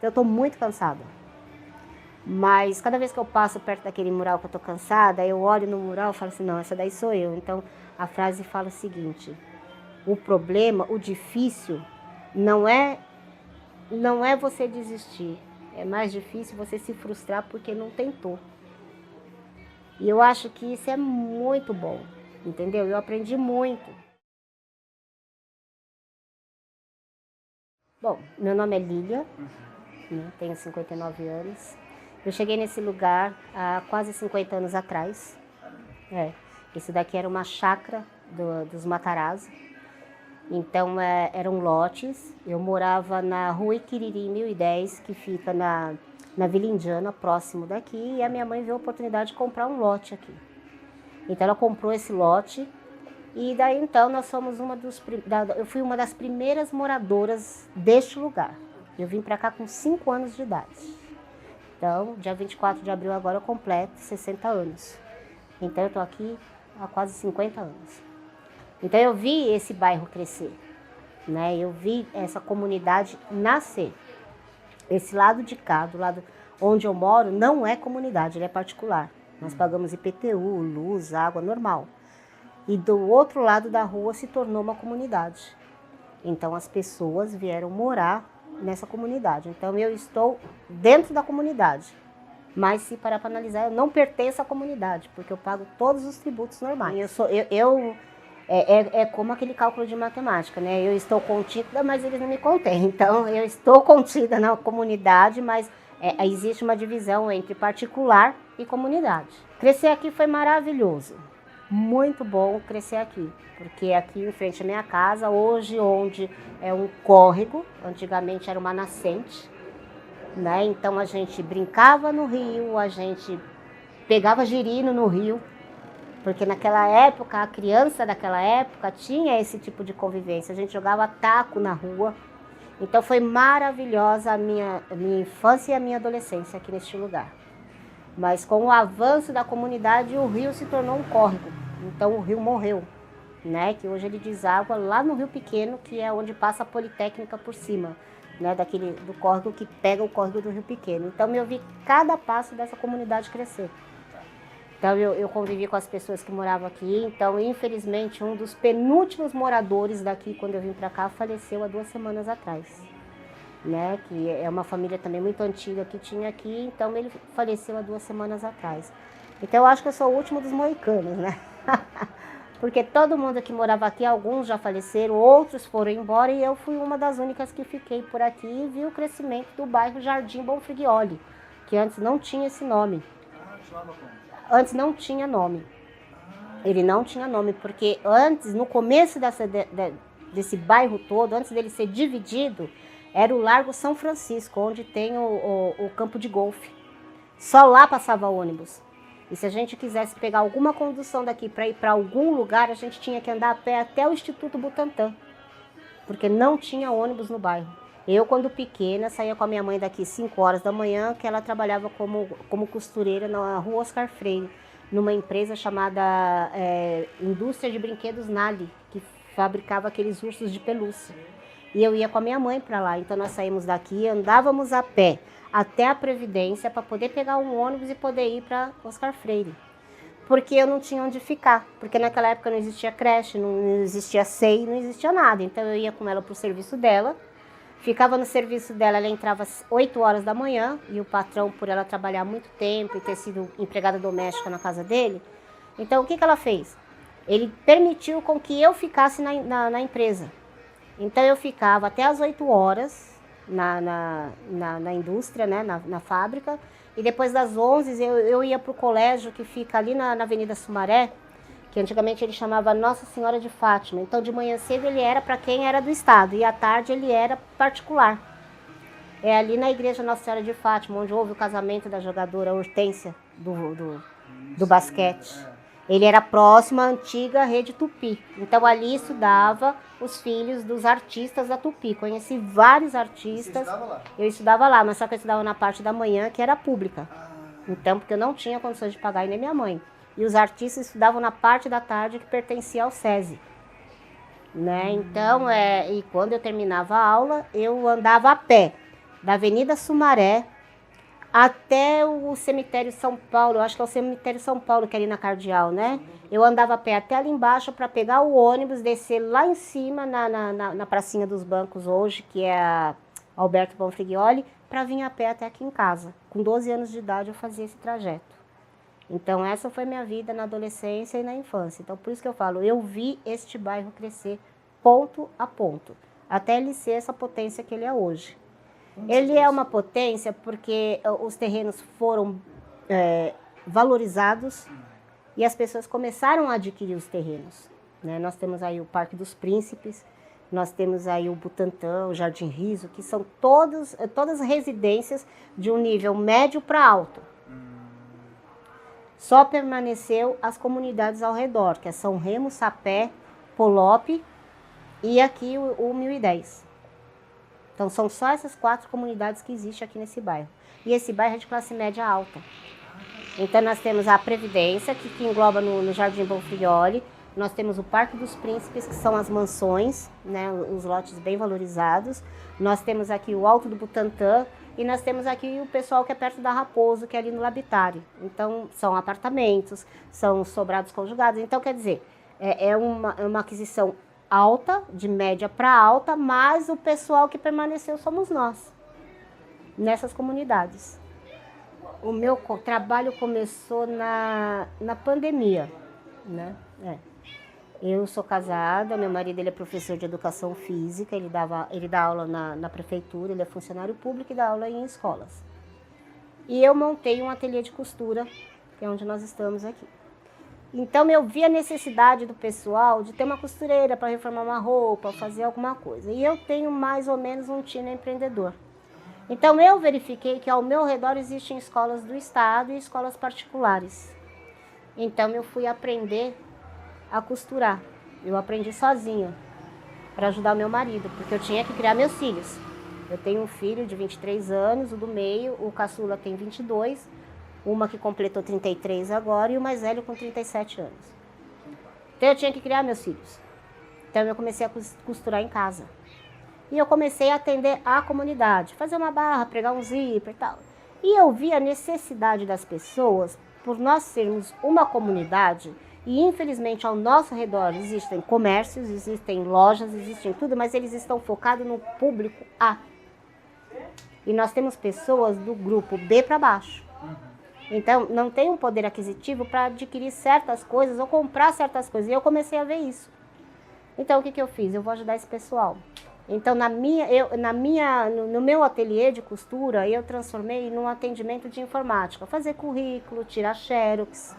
Então eu estou muito cansada. Mas cada vez que eu passo perto daquele mural que eu estou cansada, eu olho no mural e falo assim, não, essa daí sou eu. Então a frase fala o seguinte, o problema, o difícil, não é você desistir. É mais difícil você se frustrar porque não tentou. E eu acho que isso é muito bom, entendeu? Eu aprendi muito. Bom, meu nome é Lília, né? Tenho 59 anos. Eu cheguei nesse lugar há quase 50 anos atrás. Esse daqui era uma chácara dos Matarazzo. Então eram lotes. Eu morava na Rua Iquiriri 1010, que fica na Vila Indiana, próximo daqui, e a minha mãe viu a oportunidade de comprar um lote aqui. Então ela comprou esse lote e daí então nós somos eu fui uma das primeiras moradoras deste lugar. Eu vim para cá com 5 anos de idade. Então, dia 24 de abril agora eu completo 60 anos. Então eu estou aqui há quase 50 anos. Então eu vi esse bairro crescer, né? Eu vi essa comunidade nascer. Esse lado de cá, do lado onde eu moro, não é comunidade, ele é particular. Nós pagamos IPTU, luz, água, normal. E do outro lado da rua se tornou uma comunidade. Então as pessoas vieram morar nessa comunidade. Então eu estou dentro da comunidade. Mas se parar para analisar, eu não pertenço à comunidade, porque eu pago todos os tributos normais. É como aquele cálculo de matemática, né? Eu estou contida, mas eles não me contêm. Então, eu estou contida na comunidade, mas existe uma divisão entre particular e comunidade. Crescer aqui foi maravilhoso. Muito bom crescer aqui, porque aqui em frente à minha casa, hoje onde é um córrego, antigamente era uma nascente, né? Então, a gente brincava no rio, a gente pegava girino no rio, porque naquela época, a criança daquela época tinha esse tipo de convivência. A gente jogava taco na rua. Então foi maravilhosa a minha infância e a minha adolescência aqui neste lugar. Mas com o avanço da comunidade, o rio se tornou um córrego. Então o rio morreu, né? Que hoje ele deságua lá no Rio Pequeno, que é onde passa a Politécnica por cima, né? Do córrego que pega o córrego do Rio Pequeno. Então eu vi cada passo dessa comunidade crescer. Então eu convivi com as pessoas que moravam aqui. Então, infelizmente, um dos penúltimos moradores daqui, quando eu vim para cá, faleceu há 2 semanas atrás, né? Que é uma família também muito antiga que tinha aqui. Então, ele faleceu há 2 semanas atrás. Então, eu acho que eu sou o último dos moicanos, né? Porque todo mundo que morava aqui, alguns já faleceram, outros foram embora e eu fui uma das únicas que fiquei por aqui e vi o crescimento do bairro Jardim Bonfrigioli, que antes não tinha esse nome. Antes não tinha nome. Ele não tinha nome, porque antes, no começo desse bairro todo, antes dele ser dividido, era o Largo São Francisco, onde tem o campo de golfe. Só lá passava ônibus. E se a gente quisesse pegar alguma condução daqui para ir para algum lugar, a gente tinha que andar a pé até o Instituto Butantã, porque não tinha ônibus no bairro. Eu, quando pequena, saía com a minha mãe daqui 5 horas da manhã, que ela trabalhava como costureira na Rua Oscar Freire, numa empresa chamada Indústria de Brinquedos Nali, que fabricava aqueles ursos de pelúcia. E eu ia com a minha mãe para lá, então nós saímos daqui, andávamos a pé até a Previdência para poder pegar um ônibus e poder ir para Oscar Freire. Porque eu não tinha onde ficar, porque naquela época não existia creche, não existia SEI, não existia nada. Então eu ia com ela para o serviço dela, ficava no serviço dela, ela entrava às 8 horas da manhã, e o patrão, por ela trabalhar muito tempo e ter sido empregada doméstica na casa dele, então o que ela fez? Ele permitiu com que eu ficasse na empresa. Então eu ficava até às 8 horas na indústria, né, na fábrica, e depois das 11 eu ia para o colégio que fica ali na Avenida Sumaré, que antigamente ele chamava Nossa Senhora de Fátima. Então de manhã cedo ele era para quem era do estado e à tarde ele era particular. É ali na igreja Nossa Senhora de Fátima, onde houve o casamento da jogadora Hortência do basquete. Ele era próximo à antiga Rede Tupi. Então ali estudava os filhos dos artistas da Tupi. Conheci vários artistas. Você estudava lá? Eu estudava lá, mas só que eu estudava na parte da manhã, que era pública. Então, porque eu não tinha condições de pagar, e nem minha mãe. E os artistas estudavam na parte da tarde que pertencia ao SESI. Né? Então, e quando eu terminava a aula, eu andava a pé da Avenida Sumaré até o cemitério São Paulo, eu acho que é o cemitério São Paulo, que é ali na Cardeal, né? Eu andava a pé até ali embaixo para pegar o ônibus, descer lá em cima, na pracinha dos bancos hoje, que é a Alberto Bonfrigioli, para vir a pé até aqui em casa. Com 12 anos de idade eu fazia esse trajeto. Então essa foi minha vida na adolescência e na infância. Então por isso que eu falo, eu vi este bairro crescer ponto a ponto, até ele ser essa potência que ele é hoje. Ele é uma potência porque os terrenos foram valorizados e as pessoas começaram a adquirir os terrenos, né? Nós temos aí o Parque dos Príncipes, nós temos aí o Butantã, o Jardim Riso, que são todas residências de um nível médio para alto. Só permaneceu as comunidades ao redor, que é São Remo, Sapé, Polope e aqui o 1010. Então, são só essas 4 comunidades que existem aqui nesse bairro. E esse bairro é de classe média alta. Então, nós temos a Previdência, que engloba no Jardim Bonfrigioli. Nós temos o Parque dos Príncipes, que são as mansões, né, os lotes bem valorizados. Nós temos aqui o Alto do Butantã. E nós temos aqui o pessoal que é perto da Raposo, que é ali no Labitare. Então, são apartamentos, são sobrados conjugados. Então, quer dizer, é uma aquisição alta, de média para alta, mas o pessoal que permaneceu somos nós, nessas comunidades. O meu trabalho começou na pandemia, né? Eu sou casada, meu marido ele é professor de educação física, ele dá aula na prefeitura, ele é funcionário público e dá aula em escolas. E eu montei um ateliê de costura, que é onde nós estamos aqui. Então eu vi a necessidade do pessoal de ter uma costureira para reformar uma roupa, fazer alguma coisa. E eu tenho mais ou menos um tino empreendedor. Então eu verifiquei que ao meu redor existem escolas do estado e escolas particulares. Então eu fui aprender a costurar. Eu aprendi sozinha para ajudar o meu marido, porque eu tinha que criar meus filhos. Eu tenho um filho de 23 anos, o do meio, o caçula tem 22, uma que completou 33 agora e o mais velho com 37 anos. Então eu tinha que criar meus filhos. Então eu comecei a costurar em casa. E eu comecei a atender a comunidade, fazer uma barra, pregar um zíper e tal. E eu vi a necessidade das pessoas, por nós sermos uma comunidade, e infelizmente ao nosso redor existem comércios, existem lojas, existem tudo, mas eles estão focados no público A. E nós temos pessoas do grupo B para baixo. Então, não tem um poder aquisitivo para adquirir certas coisas ou comprar certas coisas. E eu comecei a ver isso. Então, o que eu fiz? Eu vou ajudar esse pessoal. Então, no meu ateliê de costura, eu transformei num atendimento de informática. Fazer currículo, tirar xerox.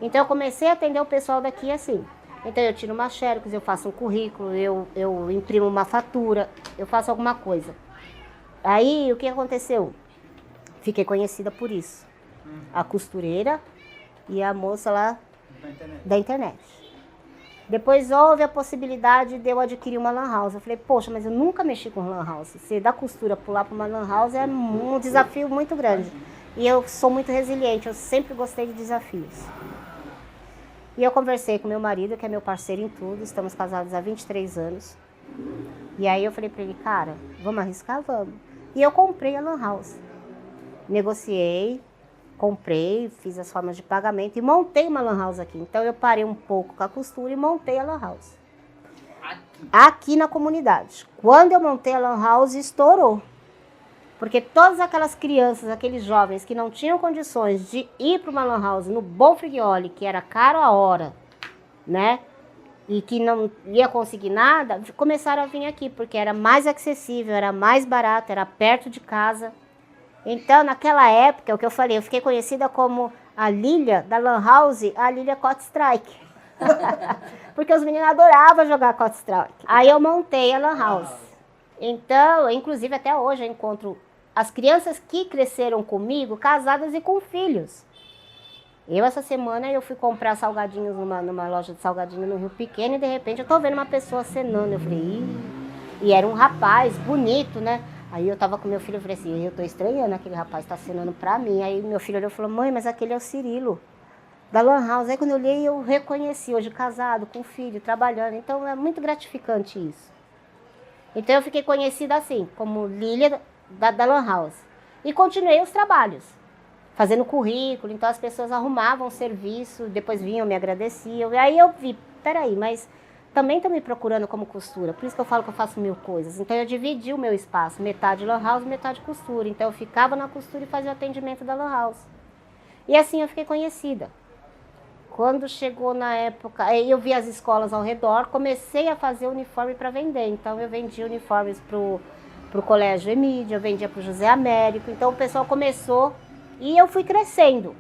Então, eu comecei a atender o pessoal daqui assim. Então, eu tiro uma xerox, eu faço um currículo, eu imprimo uma fatura, eu faço alguma coisa. Aí, o que aconteceu? Fiquei conhecida por isso. A costureira e a moça lá da internet. Depois houve a possibilidade de eu adquirir uma lan house. Eu falei, poxa, mas eu nunca mexi com lan house. Se da costura pular para uma lan house é um desafio muito grande. E eu sou muito resiliente, eu sempre gostei de desafios. E eu conversei com meu marido, que é meu parceiro em tudo, estamos casados há 23 anos. E aí eu falei para ele, cara, vamos arriscar? Vamos. E eu comprei a lan house. Negociei, comprei, fiz as formas de pagamento e montei uma lan house aqui. Então eu parei um pouco com a costura e montei a lan house. Aqui na comunidade. Quando eu montei a lan house, estourou. Porque todas aquelas crianças, aqueles jovens que não tinham condições de ir para uma lan house no Bonfrigioli, que era caro a hora, né? E que não ia conseguir nada, começaram a vir aqui, porque era mais acessível, era mais barato, era perto de casa. Então, naquela época, o que eu falei, eu fiquei conhecida como a Lília da Lan House, a Lília Counter-Strike. Porque os meninos adoravam jogar Counter-Strike. Aí eu montei a Lan House. Então, inclusive até hoje eu encontro as crianças que cresceram comigo, casadas e com filhos. Essa semana eu fui comprar salgadinhos numa loja de salgadinho no Rio Pequeno e de repente eu tô vendo uma pessoa acenando. Eu falei, ih. E era um rapaz bonito, né? Aí eu tava com meu filho e falei assim, eu tô estranhando, aquele rapaz tá acenando pra mim. Aí meu filho olhou e falou, mãe, mas aquele é o Cirilo, da Lan House. Aí quando eu olhei, eu reconheci, hoje casado, com filho, trabalhando. Então é muito gratificante isso. Então eu fiquei conhecida assim, como Lília da Lan House. E continuei os trabalhos, fazendo currículo, então as pessoas arrumavam o serviço, depois vinham, me agradeciam. E aí eu vi, peraí, mas também estão me procurando como costura, por isso que eu falo que eu faço 1000 coisas. Então eu dividi o meu espaço, metade Lan House, metade costura. Então eu ficava na costura e fazia o atendimento da Lan House. E assim eu fiquei conhecida. Quando chegou na época, aí eu vi as escolas ao redor, comecei a fazer uniforme para vender. Então eu vendia uniformes pro Colégio Emídia, eu vendia pro José Américo. Então o pessoal começou e eu fui crescendo.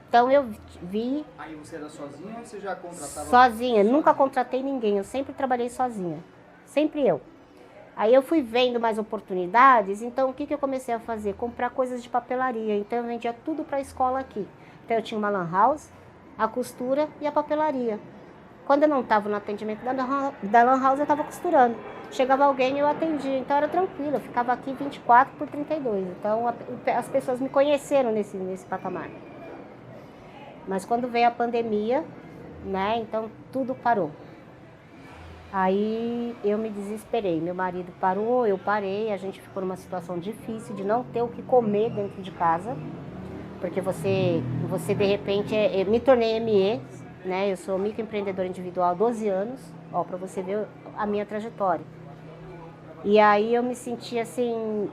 Então eu vi... Aí você era sozinha ou você já contratava? Sozinha, nunca contratei ninguém, eu sempre trabalhei sozinha. Sempre eu. Aí eu fui vendo mais oportunidades, então o que eu comecei a fazer? Comprar coisas de papelaria. Então eu vendia tudo para a escola aqui. Então eu tinha uma Lan House, a costura e a papelaria. Quando eu não estava no atendimento da Lan House, eu estava costurando. Chegava alguém e eu atendia, então era tranquilo, eu ficava aqui 24/32. Então as pessoas me conheceram nesse patamar. Mas quando veio a pandemia, né, então tudo parou. Aí eu me desesperei, meu marido parou, eu parei, a gente ficou numa situação difícil de não ter o que comer dentro de casa. Porque você de repente, me tornei ME, né? Eu sou microempreendedora individual há 12 anos, ó, para você ver a minha trajetória. E aí eu me senti assim,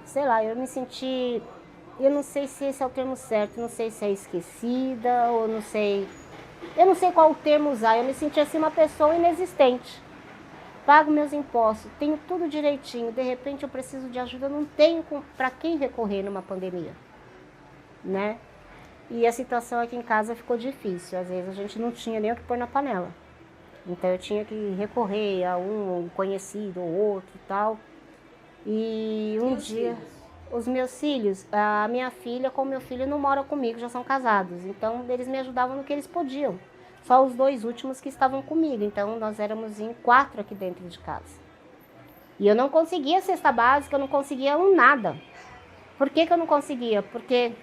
sei lá, eu não sei se esse é o termo certo, não sei se é esquecida, ou não sei, eu não sei qual o termo usar, eu me senti assim uma pessoa inexistente. Pago meus impostos, tenho tudo direitinho, de repente eu preciso de ajuda, eu não tenho para quem recorrer numa pandemia. Né? E a situação aqui em casa ficou difícil, às vezes a gente não tinha nem o que pôr na panela. Então eu tinha que recorrer a um conhecido ou outro e tal. E um dia, os meus filhos, a minha filha com o meu filho não moram comigo, já são casados. Então eles me ajudavam no que eles podiam. Só os 2 últimos que estavam comigo, então nós éramos em 4 aqui dentro de casa. E eu não conseguia cesta básica, eu não conseguia nada. Por que eu não conseguia? Porque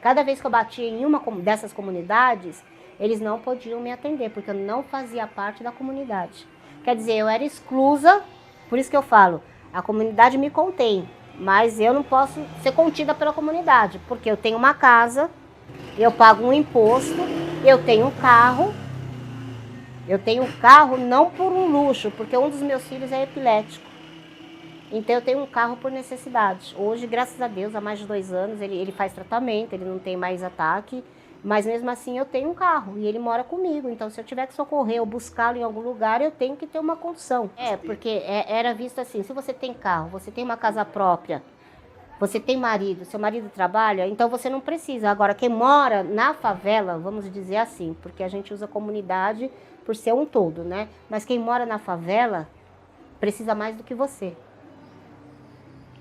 cada vez que eu batia em uma dessas comunidades, eles não podiam me atender, porque eu não fazia parte da comunidade. Quer dizer, eu era exclusa, por isso que eu falo, a comunidade me contém, mas eu não posso ser contida pela comunidade, porque eu tenho uma casa, eu pago um imposto, eu tenho um carro. Eu tenho um carro não por um luxo, porque um dos meus filhos é epilético. Então eu tenho um carro por necessidade. Hoje, graças a Deus, há mais de 2 anos, ele faz tratamento, ele não tem mais ataque. Mas mesmo assim eu tenho um carro e ele mora comigo. Então se eu tiver que socorrer ou buscá-lo em algum lugar, eu tenho que ter uma condução. Porque era visto assim, se você tem carro, você tem uma casa própria, você tem marido, seu marido trabalha, então você não precisa. Agora, quem mora na favela, vamos dizer assim, porque a gente usa comunidade por ser um todo, né? Mas quem mora na favela precisa mais do que você.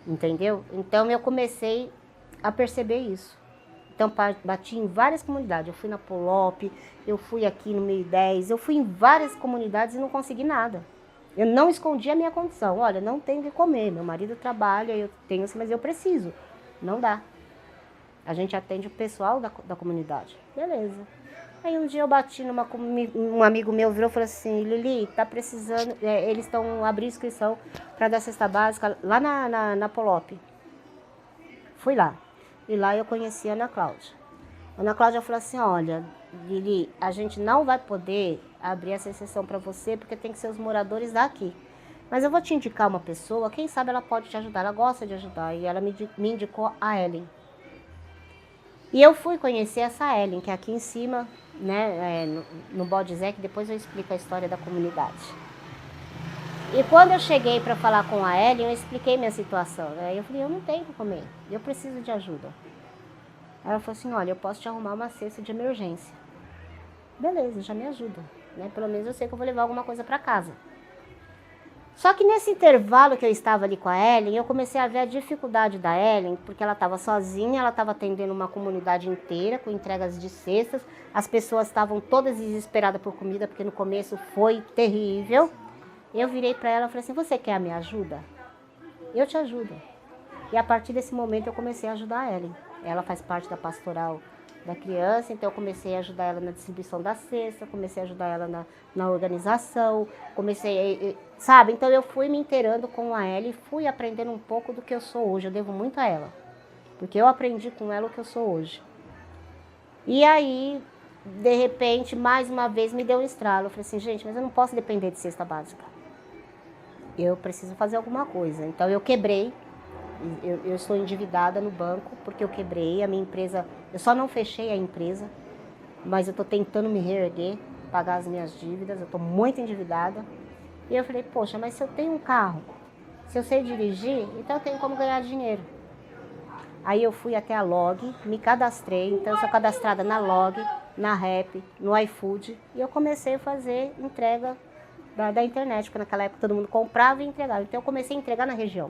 Entendeu? Então eu comecei a perceber isso. Então bati em várias comunidades. Eu fui na Polop, eu fui aqui no 1010, eu fui em várias comunidades e não consegui nada. Eu não escondi a minha condição. Olha, não tenho o que comer, meu marido trabalha, eu tenho, mas eu preciso. Não dá. A gente atende o pessoal da comunidade. Beleza. Aí um dia eu bati um amigo meu virou e falou assim, Lili, tá precisando, eles estão abrindo inscrição para dar cesta básica lá na Polop. Fui lá. E lá eu conheci a Ana Cláudia. A Ana Cláudia falou assim, olha, Lili, a gente não vai poder abrir essa exceção para você porque tem que ser os moradores daqui. Mas eu vou te indicar uma pessoa, quem sabe ela pode te ajudar, ela gosta de ajudar. E ela me indicou a Ellen. E eu fui conhecer essa Ellen, que é aqui em cima, né, no Bode Zé, que depois eu explico a história da comunidade. E quando eu cheguei para falar com a Ellen, eu expliquei minha situação. Aí eu falei, eu não tenho o que comer, eu preciso de ajuda. Aí ela falou assim, olha, eu posso te arrumar uma cesta de emergência. Beleza, já me ajuda, né? Pelo menos eu sei que eu vou levar alguma coisa para casa. Só que nesse intervalo que eu estava ali com a Ellen, eu comecei a ver a dificuldade da Ellen, porque ela estava sozinha, ela estava atendendo uma comunidade inteira com entregas de cestas, as pessoas estavam todas desesperadas por comida, porque no começo foi terrível. Eu virei para ela e falei assim, você quer a minha ajuda? Eu te ajudo. E a partir desse momento eu comecei a ajudar a Ellen. Ela faz parte da pastoral da criança, então eu comecei a ajudar ela na distribuição da cesta, comecei a ajudar ela na organização, sabe? Então eu fui me inteirando com a ela e fui aprendendo um pouco do que eu sou hoje, eu devo muito a ela, porque eu aprendi com ela o que eu sou hoje. E aí, de repente, mais uma vez me deu um estralo, eu falei assim, gente, mas eu não posso depender de cesta básica, eu preciso fazer alguma coisa, então eu quebrei. Eu estou endividada no banco porque eu quebrei a minha empresa. Eu só não fechei a empresa, mas eu estou tentando me reerguer, pagar as minhas dívidas. Eu estou muito endividada. E eu falei, poxa, mas se eu tenho um carro, se eu sei dirigir, então eu tenho como ganhar dinheiro. Aí eu fui até a Log, me cadastrei. Então eu sou cadastrada na Log, na Rappi, no iFood. E eu comecei a fazer entrega da internet, porque naquela época todo mundo comprava e entregava. Então eu comecei a entregar na região.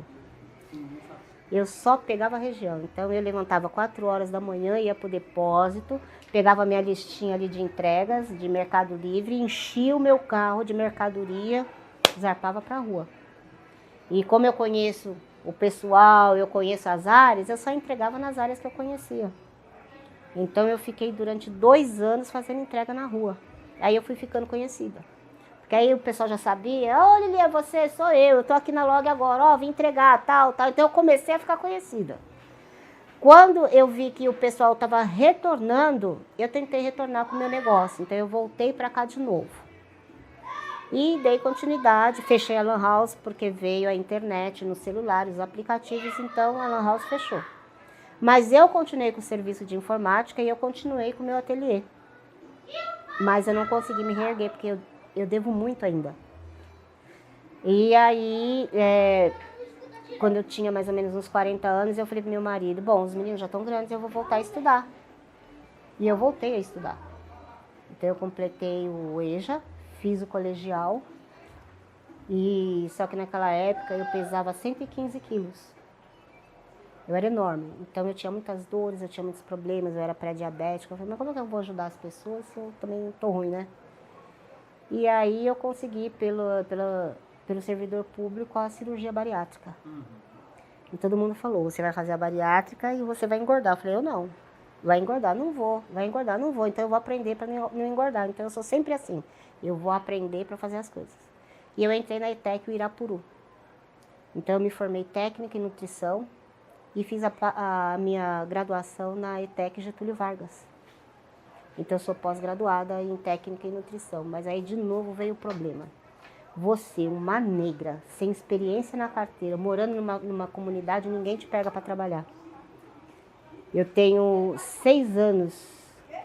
Eu só pegava a região, então eu levantava 4 horas da manhã, ia para o depósito, pegava minha listinha ali de entregas, de Mercado Livre, enchia o meu carro de mercadoria, zarpava para a rua. E como eu conheço o pessoal, eu conheço as áreas, eu só entregava nas áreas que eu conhecia. Então eu fiquei durante 2 anos fazendo entrega na rua, aí eu fui ficando conhecida. Porque aí o pessoal já sabia, ô Lili, é você, sou eu tô aqui na Log agora, ó, vim entregar, tal. Então eu comecei a ficar conhecida. Quando eu vi que o pessoal estava retornando, eu tentei retornar com o meu negócio. Então eu voltei para cá de novo. E dei continuidade, fechei a Lan House porque veio a internet no celular, os aplicativos, então a Lan House fechou. Mas eu continuei com o serviço de informática e eu continuei com o meu ateliê. Mas eu não consegui me reerguer porque eu devo muito ainda. E aí, quando eu tinha mais ou menos uns 40 anos, eu falei pro meu marido, bom, os meninos já estão grandes, eu vou voltar a estudar. E eu voltei a estudar. Então eu completei o EJA, fiz o colegial, e só que naquela época eu pesava 115 quilos. Eu era enorme, então eu tinha muitas dores, eu tinha muitos problemas, eu era pré-diabética. Eu falei, mas como é que eu vou ajudar as pessoas se eu também tô ruim, né? E aí eu consegui, pelo servidor público, a cirurgia bariátrica. E todo mundo falou, você vai fazer a bariátrica e você vai engordar. Eu falei, eu não. Vai engordar? Não vou. Vai engordar? Não vou. Então eu vou aprender para não engordar. Então eu sou sempre assim. Eu vou aprender para fazer as coisas. E eu entrei na ETEC Uirapuru. Então eu me formei técnica em nutrição e fiz a minha graduação na ETEC Getúlio Vargas. Então eu sou pós-graduada em técnica e nutrição, mas aí de novo veio o problema. Você, uma negra, sem experiência na carteira, morando numa comunidade, ninguém te pega para trabalhar. Eu tenho 6 anos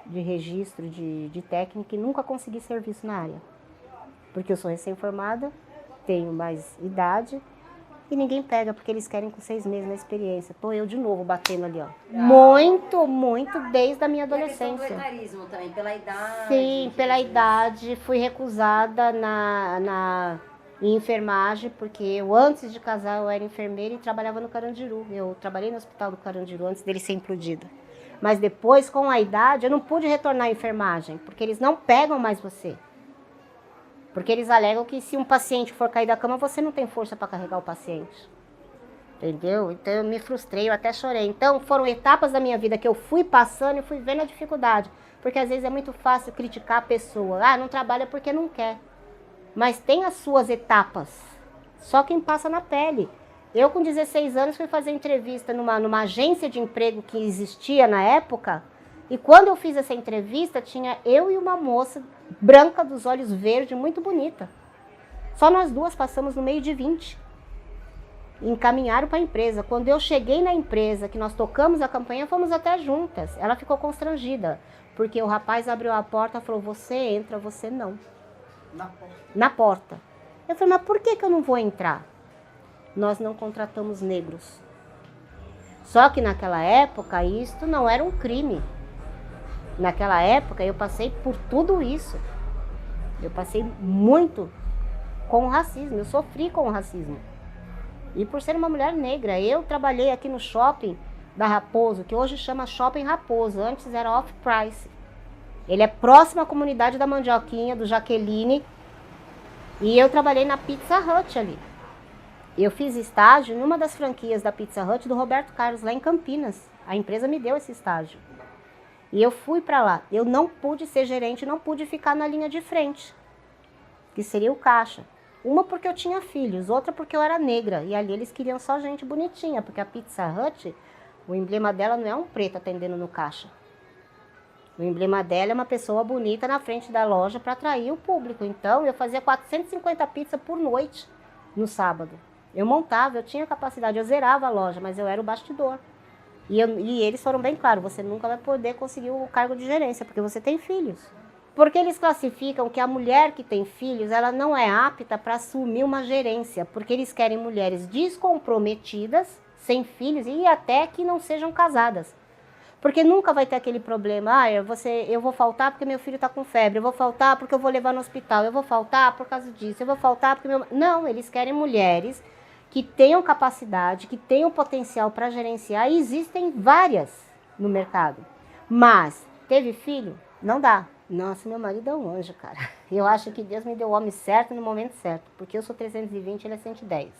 de registro de técnica e nunca consegui serviço na área. Porque eu sou recém-formada, tenho mais idade e ninguém pega, porque eles querem com 6 meses na experiência. Tô eu de novo batendo ali, ó. Muito, desde a minha adolescência. E a questão do etarismo também, pela idade? Sim, pela idade. Fui recusada em enfermagem, porque eu, antes de casar, eu era enfermeira e trabalhava no Carandiru. Eu trabalhei no hospital do Carandiru antes dele ser implodido. Mas depois, com a idade, eu não pude retornar à enfermagem, porque eles não pegam mais você. Porque eles alegam que se um paciente for cair da cama, você não tem força para carregar o paciente. Entendeu? Então eu me frustrei, eu até chorei. Então foram etapas da minha vida que eu fui passando e fui vendo a dificuldade. Porque às vezes é muito fácil criticar a pessoa. Ah, não trabalha porque não quer. Mas tem as suas etapas. Só quem passa na pele. Eu com 16 anos fui fazer entrevista numa agência de emprego que existia na época. E quando eu fiz essa entrevista, tinha eu e uma moça branca, dos olhos verdes, muito bonita. Só nós duas passamos no meio de 20. Encaminharam para a empresa. Quando eu cheguei na empresa, que nós tocamos a campanha, fomos até juntas. Ela ficou constrangida, porque o rapaz abriu a porta e falou, você entra, você não. Na porta. Eu falei, mas por que eu não vou entrar? Nós não contratamos negros. Só que naquela época, isto não era um crime. Naquela época, eu passei por tudo isso. Eu passei muito com o racismo. Eu sofri com o racismo. E por ser uma mulher negra, eu trabalhei aqui no shopping da Raposo, que hoje chama Shopping Raposo. Antes era Off-Price. Ele é próximo à comunidade da Mandioquinha, do Jaqueline. E eu trabalhei na Pizza Hut ali. Eu fiz estágio numa das franquias da Pizza Hut do Roberto Carlos, lá em Campinas. A empresa me deu esse estágio. E eu fui para lá. Eu não pude ser gerente, não pude ficar na linha de frente, que seria o caixa. Uma porque eu tinha filhos, outra porque eu era negra. E ali eles queriam só gente bonitinha, porque a Pizza Hut, o emblema dela não é um preto atendendo no caixa. O emblema dela é uma pessoa bonita na frente da loja para atrair o público. Então, eu fazia 450 pizzas por noite no sábado. Eu montava, eu tinha capacidade, eu zerava a loja, mas eu era o bastidor. E eles foram bem claros, você nunca vai poder conseguir o cargo de gerência, porque você tem filhos. Porque eles classificam que a mulher que tem filhos, ela não é apta para assumir uma gerência, porque eles querem mulheres descomprometidas, sem filhos e até que não sejam casadas. Porque nunca vai ter aquele problema, eu vou faltar porque meu filho está com febre, eu vou faltar porque eu vou levar no hospital, eu vou faltar por causa disso, eu vou faltar porque meu... Não, eles querem mulheres que tenham capacidade, que tenham potencial para gerenciar, e existem várias no mercado. Mas, teve filho? Não dá. Nossa, meu marido é um anjo, cara. Eu acho que Deus me deu o homem certo no momento certo, porque eu sou 320, ele é 110.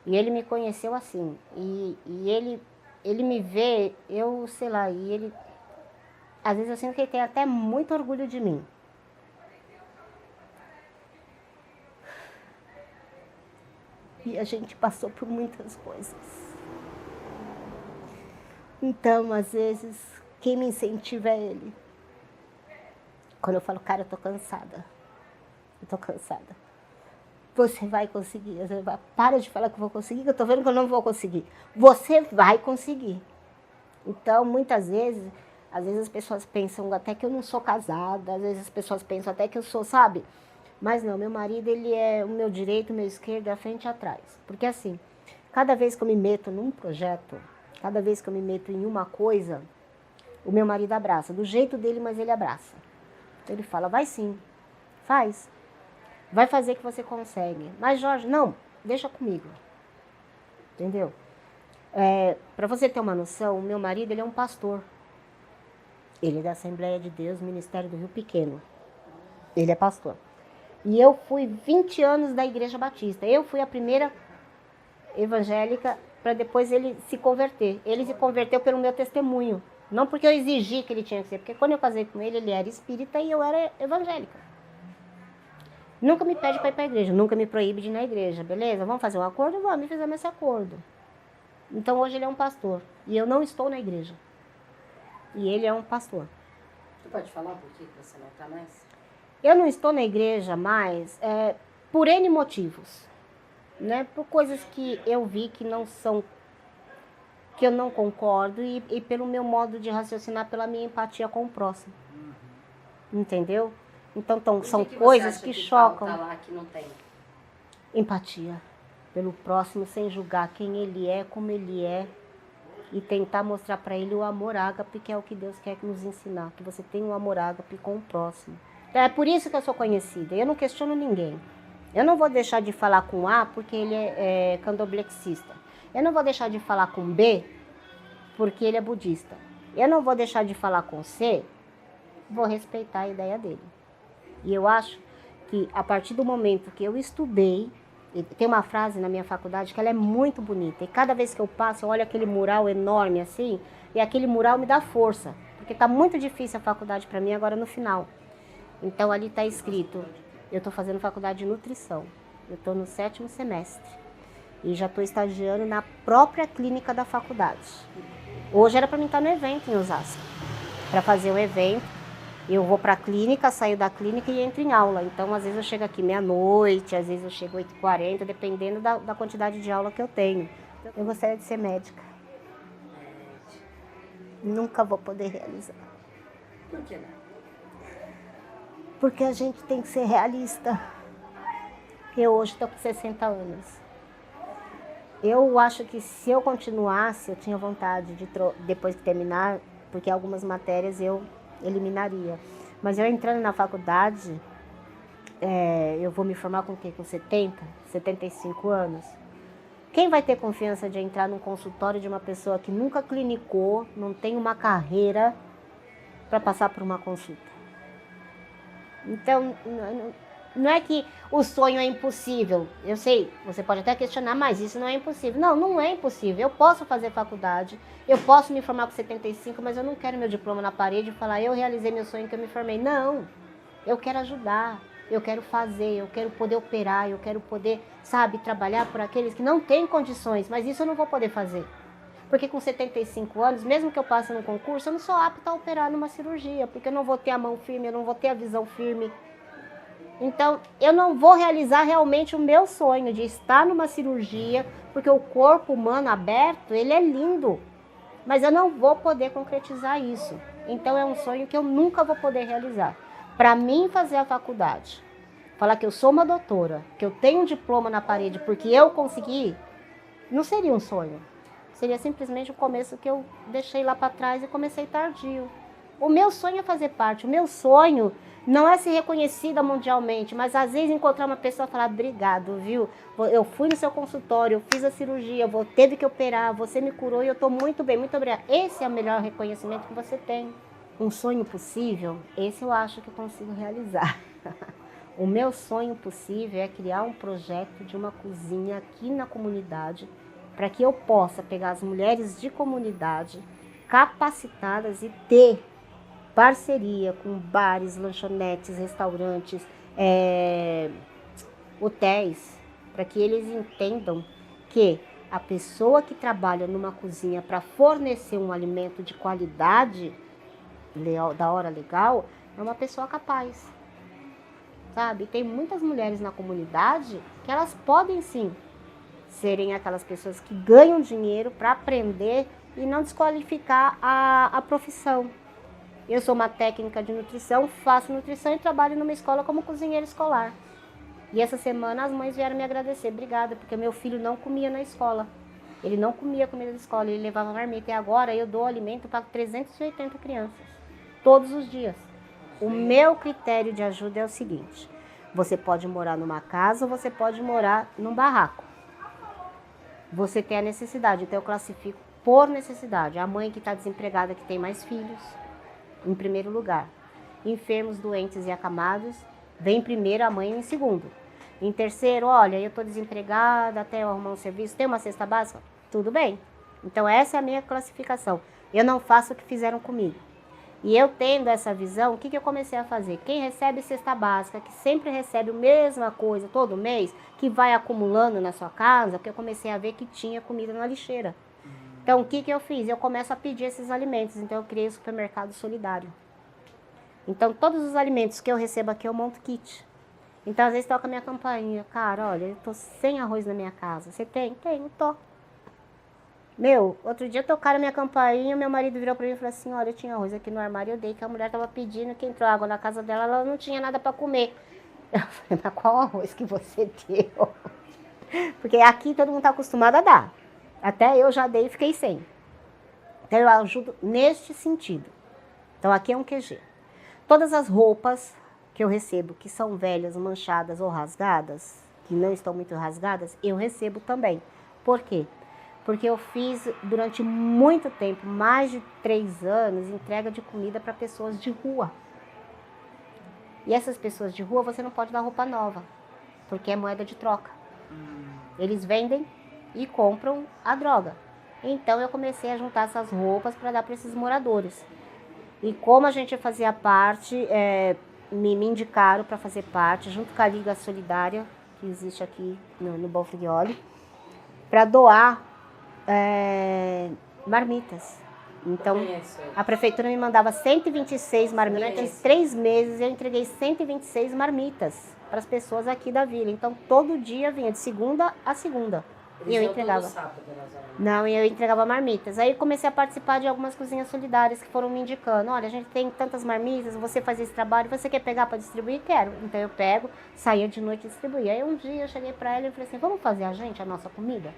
E ele me conheceu assim, e ele me vê, eu sei lá, e ele... Às vezes eu sinto que ele tem até muito orgulho de mim. E a gente passou por muitas coisas. Então, às vezes, quem me incentiva é ele. Quando eu falo, cara, eu tô cansada. Eu tô cansada. Você vai conseguir. Para de falar que eu vou conseguir, que eu tô vendo que eu não vou conseguir. Você vai conseguir. Então, muitas vezes, às vezes as pessoas pensam até que eu não sou casada, às vezes as pessoas pensam até que eu sou, sabe? Mas não, meu marido, ele é o meu direito, o meu esquerdo, a frente e atrás. Porque assim, cada vez que eu me meto num projeto, cada vez que eu me meto em uma coisa, o meu marido abraça. Do jeito dele, mas ele abraça. Ele fala, vai sim, faz. Vai fazer que você consegue. Mas Jorge, não, deixa comigo. Entendeu? Para você ter uma noção, o meu marido, ele é um pastor. Ele é da Assembleia de Deus, Ministério do Rio Pequeno. Ele é pastor. E eu fui 20 anos da Igreja Batista. Eu fui a primeira evangélica para depois ele se converter. Ele se converteu pelo meu testemunho. Não porque eu exigi que ele tinha que ser, porque quando eu casei com ele, ele era espírita e eu era evangélica. Nunca me pede para ir para a igreja, nunca me proíbe de ir na igreja, beleza? Vamos fazer um acordo? Vamos, fizemos esse acordo. Então hoje ele é um pastor e eu não estou na igreja. E ele é um pastor. Tu pode falar por que você não está mais? Eu não estou na igreja mais por N motivos, né? Por coisas que eu vi que não são, que eu não concordo e pelo meu modo de raciocinar, pela minha empatia com o próximo. Entendeu? Então são coisas que chocam. Falta lá que não tem? Empatia pelo próximo, sem julgar quem ele é, como ele é, e tentar mostrar para ele o amor ágape, que é o que Deus quer nos ensinar, que você tem um amor ágape com o próximo. É por isso que eu sou conhecida, eu não questiono ninguém. Eu não vou deixar de falar com A porque ele é candomblessista. Eu não vou deixar de falar com B porque ele é budista. Eu não vou deixar de falar com C, vou respeitar a ideia dele. E eu acho que a partir do momento que eu estudei, tem uma frase na minha faculdade que ela é muito bonita. E cada vez que eu passo, eu olho aquele mural enorme assim, e aquele mural me dá força. Porque está muito difícil a faculdade para mim agora no final. Então ali está escrito, eu estou fazendo faculdade de nutrição. Eu estou no 7º semestre. E já estou estagiando na própria clínica da faculdade. Hoje era para mim estar no evento em Osasco. Para fazer um evento, eu vou para a clínica, saio da clínica e entro em aula. Então, às vezes eu chego aqui meia-noite, às vezes eu chego 8h40, dependendo da quantidade de aula que eu tenho. Eu gostaria de ser médica. Nunca vou poder realizar. Por que não? Porque a gente tem que ser realista. Eu hoje estou com 60 anos. Eu acho que se eu continuasse, eu tinha vontade de, depois que terminar, porque algumas matérias eu eliminaria. Mas eu entrando na faculdade, eu vou me formar com o quê? Com 75 anos? Quem vai ter confiança de entrar num consultório de uma pessoa que nunca clinicou, não tem uma carreira para passar por uma consulta? Então, Não é que o sonho é impossível. Eu sei, você pode até questionar, mas isso não é impossível. Não, não é impossível. Eu posso fazer faculdade, eu posso me formar com 75, mas eu não quero meu diploma na parede e falar, eu realizei meu sonho que eu me formei. Não, eu quero ajudar, eu quero fazer, eu quero poder operar, eu quero poder, sabe, trabalhar por aqueles que não têm condições, mas isso eu não vou poder fazer. Porque com 75 anos, mesmo que eu passe no concurso, eu não sou apta a operar numa cirurgia, porque eu não vou ter a mão firme, eu não vou ter a visão firme. Então, eu não vou realizar realmente o meu sonho de estar numa cirurgia, porque o corpo humano aberto, ele é lindo, mas eu não vou poder concretizar isso. Então, é um sonho que eu nunca vou poder realizar. Para mim, fazer a faculdade, falar que eu sou uma doutora, que eu tenho um diploma na parede porque eu consegui, não seria um sonho. Seria simplesmente o começo que eu deixei lá para trás e comecei tardio. O meu sonho é fazer parte, o meu sonho não é ser reconhecida mundialmente, mas às vezes encontrar uma pessoa e falar, obrigado, viu? Eu fui no seu consultório, eu fiz a cirurgia, teve que operar, você me curou e eu estou muito bem, muito obrigada. Esse é o melhor reconhecimento que você tem. Um sonho possível, esse eu acho que eu consigo realizar. O meu sonho possível é criar um projeto de uma cozinha aqui na comunidade, para que eu possa pegar as mulheres de comunidade capacitadas e ter parceria com bares, lanchonetes, restaurantes, hotéis, para que eles entendam que a pessoa que trabalha numa cozinha para fornecer um alimento de qualidade, da hora legal, é uma pessoa capaz, sabe? Tem muitas mulheres na comunidade que elas podem sim serem aquelas pessoas que ganham dinheiro para aprender e não desqualificar a profissão. Eu sou uma técnica de nutrição, faço nutrição e trabalho numa escola como cozinheira escolar. E essa semana as mães vieram me agradecer, obrigada, porque meu filho não comia na escola. Ele não comia comida da escola, ele levava marmita. E agora eu dou alimento para 380 crianças, todos os dias. O meu critério de ajuda é o seguinte, você pode morar numa casa ou você pode morar num barraco. Você tem a necessidade, então eu classifico por necessidade. A mãe que está desempregada, que tem mais filhos, em primeiro lugar. Enfermos, doentes e acamados, vem primeiro, a mãe em segundo. Em terceiro, olha, eu estou desempregada, até eu arrumar um serviço, tem uma cesta básica? Tudo bem. Então essa é a minha classificação. Eu não faço o que fizeram comigo. E eu tendo essa visão, o que eu comecei a fazer? Quem recebe cesta básica, que sempre recebe a mesma coisa todo mês, que vai acumulando na sua casa, porque eu comecei a ver que tinha comida na lixeira. Então, o que eu fiz? Eu começo a pedir esses alimentos. Então, eu criei o supermercado solidário. Então, todos os alimentos que eu recebo aqui, eu monto kit. Então, às vezes, toca a minha campainha. Cara, olha, eu tô sem arroz na minha casa. Você tem? Tenho, tô. Meu, outro dia tocaram a minha campainha, meu marido virou pra mim e falou assim, olha, eu tinha arroz aqui no armário, eu dei, que a mulher tava pedindo, que entrou água na casa dela, ela não tinha nada para comer. Eu falei, mas qual arroz que você deu? Porque aqui todo mundo tá acostumado a dar. Até eu já dei e fiquei sem. Então eu ajudo neste sentido. Então aqui é um QG. Todas as roupas que eu recebo, que são velhas, manchadas ou rasgadas, que não estão muito rasgadas, eu recebo também. Por quê? Porque eu fiz durante muito tempo, mais de 3 anos, entrega de comida para pessoas de rua. E essas pessoas de rua você não pode dar roupa nova, porque é moeda de troca. Eles vendem e compram a droga. Então eu comecei a juntar essas roupas para dar para esses moradores. E como a gente fazia parte, me indicaram para fazer parte, junto com a Liga Solidária, que existe aqui no Bonfiglioli, para doar marmitas. Então a prefeitura me mandava 126 marmitas. Em 3 meses eu entreguei 126 marmitas para as pessoas aqui da vila. Então todo dia vinha, de segunda a segunda. E eu entregava. Não, e eu entregava marmitas. Aí comecei a participar de algumas cozinhas solidárias que foram me indicando. Olha, a gente tem tantas marmitas, você faz esse trabalho, você quer pegar para distribuir? Quero. Então eu pego, saía de noite e distribuía. Aí um dia eu cheguei para ela e falei assim, vamos fazer a nossa comida?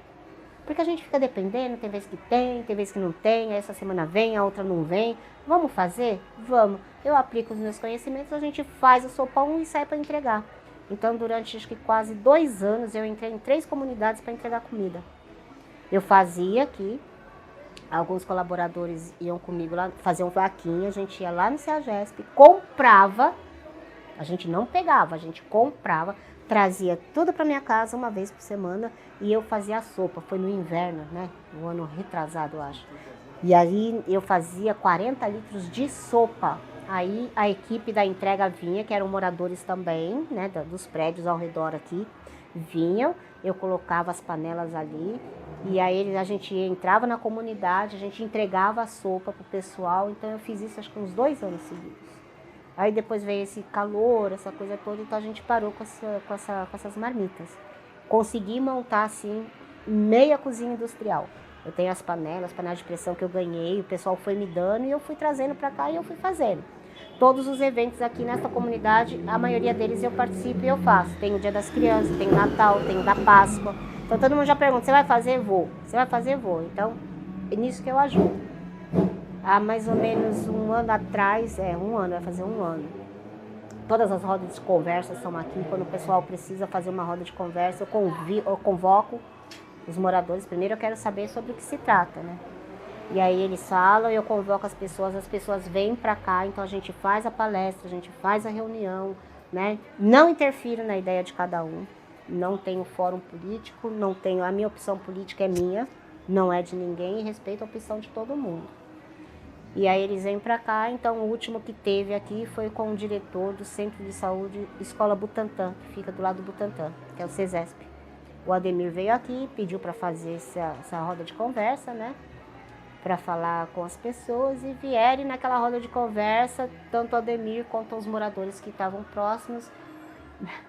Porque a gente fica dependendo, tem vezes que tem vezes que não tem, aí essa semana vem, a outra não vem. Vamos fazer? Vamos. Eu aplico os meus conhecimentos, a gente faz o sopão e sai para entregar. Então, durante acho que quase 2 anos, eu entrei em 3 comunidades para entregar comida. Eu fazia aqui, alguns colaboradores iam comigo lá, faziam vaquinha, a gente ia lá no CEAGESP, comprava A gente não pegava, a gente comprava, trazia tudo para minha casa uma vez por semana e eu fazia a sopa. Foi no inverno, né? No ano retrasado, eu acho. E aí eu fazia 40 litros de sopa. Aí a equipe da entrega vinha, que eram moradores também, né, dos prédios ao redor aqui, vinham, eu colocava as panelas ali, e aí a gente entrava na comunidade, a gente entregava a sopa pro pessoal, então eu fiz isso acho que uns 2 anos seguidos. Aí depois veio esse calor, essa coisa toda, então a gente parou com essas marmitas. Consegui montar assim, meia cozinha industrial. Eu tenho as panelas de pressão que eu ganhei, o pessoal foi me dando e eu fui trazendo para cá e eu fui fazendo. Todos os eventos aqui nessa comunidade, a maioria deles eu participo e eu faço. Tem o Dia das Crianças, tem o Natal, tem o da Páscoa. Então todo mundo já pergunta, você vai fazer? Vou. Você vai fazer? Vou. Então, é nisso que eu ajudo. Há mais ou menos um ano atrás, vai fazer um ano. Todas as rodas de conversa são aqui. Quando o pessoal precisa fazer uma roda de conversa, eu convoco os moradores. Primeiro eu quero saber sobre o que se trata, né? E aí eles falam, eu convoco as pessoas vêm para cá, então a gente faz a palestra, a gente faz a reunião, né? Não interfiro na ideia de cada um, não tenho fórum político, a minha opção política é minha, não é de ninguém e respeito a opção de todo mundo. E aí eles vêm para cá, então o último que teve aqui foi com o diretor do Centro de Saúde Escola Butantã, que fica do lado do Butantã, que é o CESESP. O Ademir veio aqui, pediu para fazer essa roda de conversa, né? Para falar com as pessoas e vieram naquela roda de conversa, tanto o Ademir quanto os moradores que estavam próximos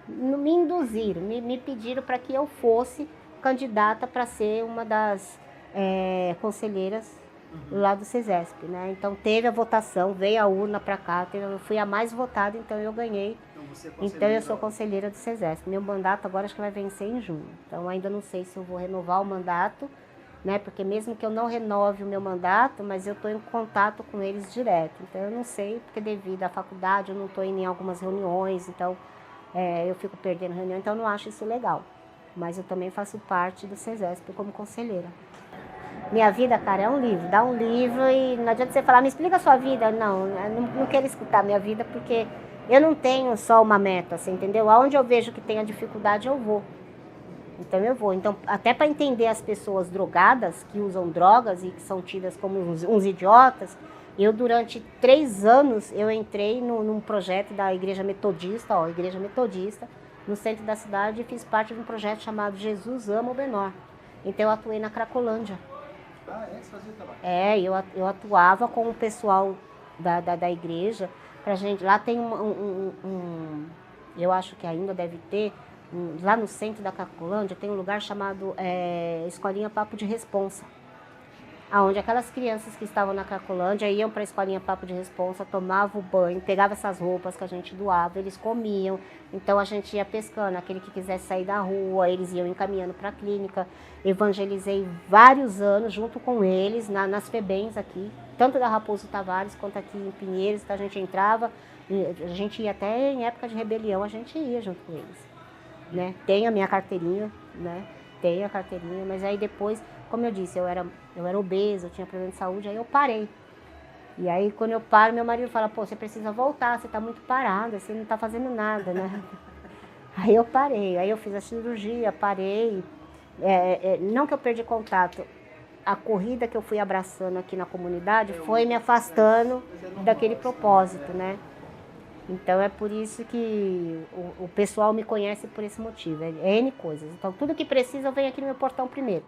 me induziram, me pediram para que eu fosse candidata para ser uma das conselheiras lá do CESESP, né? Então teve a votação, veio a urna para cá, eu fui a mais votada, então eu ganhei. Então eu sou conselheira do CESESP. Meu mandato agora acho que vai vencer em junho. Então ainda não sei se eu vou renovar o mandato, né? Porque mesmo que eu não renove o meu mandato, mas eu estou em contato com eles direto. Então eu não sei, porque devido à faculdade eu não estou indo em algumas reuniões, então eu fico perdendo reunião, então eu não acho isso legal. Mas eu também faço parte do CESESP como conselheira. Minha vida, cara, é um livro. Dá um livro e não adianta você falar, me explica a sua vida. Não, eu não quero escutar a minha vida, porque eu não tenho só uma meta, você entendeu? Aonde eu vejo que tem a dificuldade, eu vou. Então eu vou. Então, até para entender as pessoas drogadas, que usam drogas e que são tidas como uns idiotas, eu durante 3 anos eu entrei num projeto da Igreja Metodista, no centro da cidade, e fiz parte de um projeto chamado Jesus Ama o Menor. Então eu atuei na Cracolândia. Ah, você fazia trabalho? Eu atuava com o pessoal da igreja. Pra gente, lá tem eu acho que ainda deve ter, lá no centro da Cracolândia, tem um lugar chamado Escolinha Papo de Responsa, onde aquelas crianças que estavam na Cracolândia iam para a Escolinha Papo de Responsa, tomavam o banho, pegavam essas roupas que a gente doava, eles comiam, então a gente ia pescando, aquele que quisesse sair da rua, eles iam encaminhando para a clínica. Evangelizei vários anos junto com eles, nas FEBEMs aqui, tanto da Raposo Tavares quanto aqui em Pinheiros, então a gente entrava, a gente ia até em época de rebelião, a gente ia junto com eles, né? Tenho a minha carteirinha, né? Tenho a carteirinha, mas aí depois, como eu disse, eu era obesa, eu tinha problema de saúde, aí eu parei. E aí quando eu paro, meu marido fala, pô, você precisa voltar, você tá muito parada, você não tá fazendo nada, né? Aí eu parei, aí eu fiz a cirurgia, parei. Não que eu perdi contato, a corrida que eu fui abraçando aqui na comunidade foi me afastando daquele propósito, né? Então é por isso que o pessoal me conhece por esse motivo, N coisas. Então tudo que precisa eu venho aqui no meu portão primeiro.